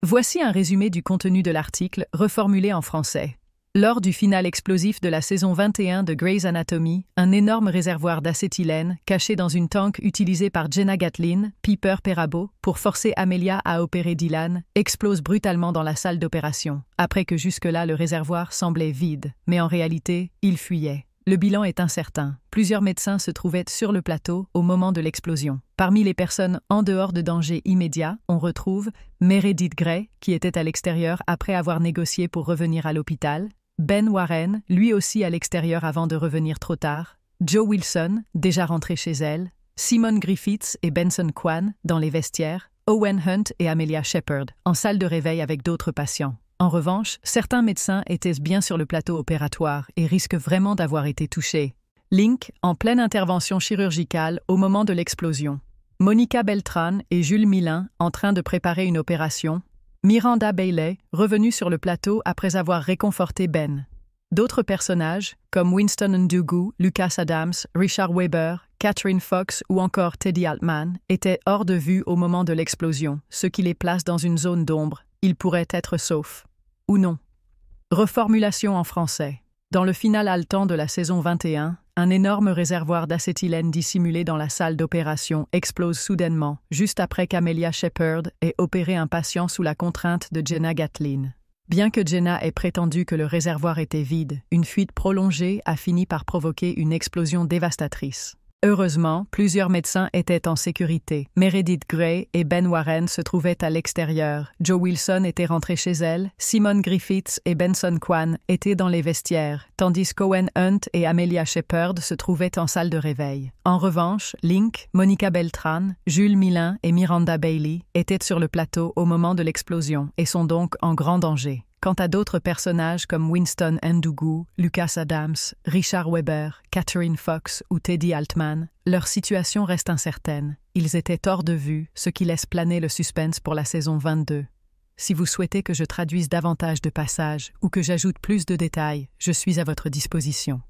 Voici un résumé du contenu de l'article, reformulé en français. Lors du final explosif de la saison 21 de Grey's Anatomy, un énorme réservoir d'acétylène, caché dans une tank utilisée par Jenna Gatlin, Piper Perabo, pour forcer Amelia à opérer Dylan, explose brutalement dans la salle d'opération, après que jusque-là le réservoir semblait vide, mais en réalité, il fuyait. Le bilan est incertain. Plusieurs médecins se trouvaient sur le plateau au moment de l'explosion. Parmi les personnes en dehors de danger immédiat, on retrouve Meredith Grey, qui était à l'extérieur après avoir négocié pour revenir à l'hôpital, Ben Warren, lui aussi à l'extérieur avant de revenir trop tard, Jo Wilson, déjà rentrée chez elle, Simon Griffiths et Benson Kwan, dans les vestiaires, Owen Hunt et Amelia Shepard, en salle de réveil avec d'autres patients. En revanche, certains médecins étaient bien sur le plateau opératoire et risquent vraiment d'avoir été touchés. Link, en pleine intervention chirurgicale au moment de l'explosion. Monica Beltran et Jules Milin, en train de préparer une opération. Miranda Bailey, revenue sur le plateau après avoir réconforté Ben. D'autres personnages, comme Winston Ndugu, Lucas Adams, Richard Weber, Catherine Fox ou encore Teddy Altman, étaient hors de vue au moment de l'explosion, ce qui les place dans une zone d'ombre. Ils pourraient être saufs. Ou non. Reformulation en français. Dans le final haletant de la saison 21, un énorme réservoir d'acétylène dissimulé dans la salle d'opération explose soudainement, juste après qu'Amelia Shepard ait opéré un patient sous la contrainte de Jenna Gatlin. Bien que Jenna ait prétendu que le réservoir était vide, une fuite prolongée a fini par provoquer une explosion dévastatrice. Heureusement, plusieurs médecins étaient en sécurité. Meredith Grey et Ben Warren se trouvaient à l'extérieur. Jo Wilson était rentrée chez elle. Simon Griffiths et Benson Kwan étaient dans les vestiaires, tandis qu'Owen Hunt et Amelia Shepard se trouvaient en salle de réveil. En revanche, Link, Monica Beltran, Jules Milin et Miranda Bailey étaient sur le plateau au moment de l'explosion et sont donc en grand danger. Quant à d'autres personnages comme Winston Ndugu, Lucas Adams, Richard Weber, Catherine Fox ou Teddy Altman, leur situation reste incertaine. Ils étaient hors de vue, ce qui laisse planer le suspense pour la saison 22. Si vous souhaitez que je traduise davantage de passages ou que j'ajoute plus de détails, je suis à votre disposition.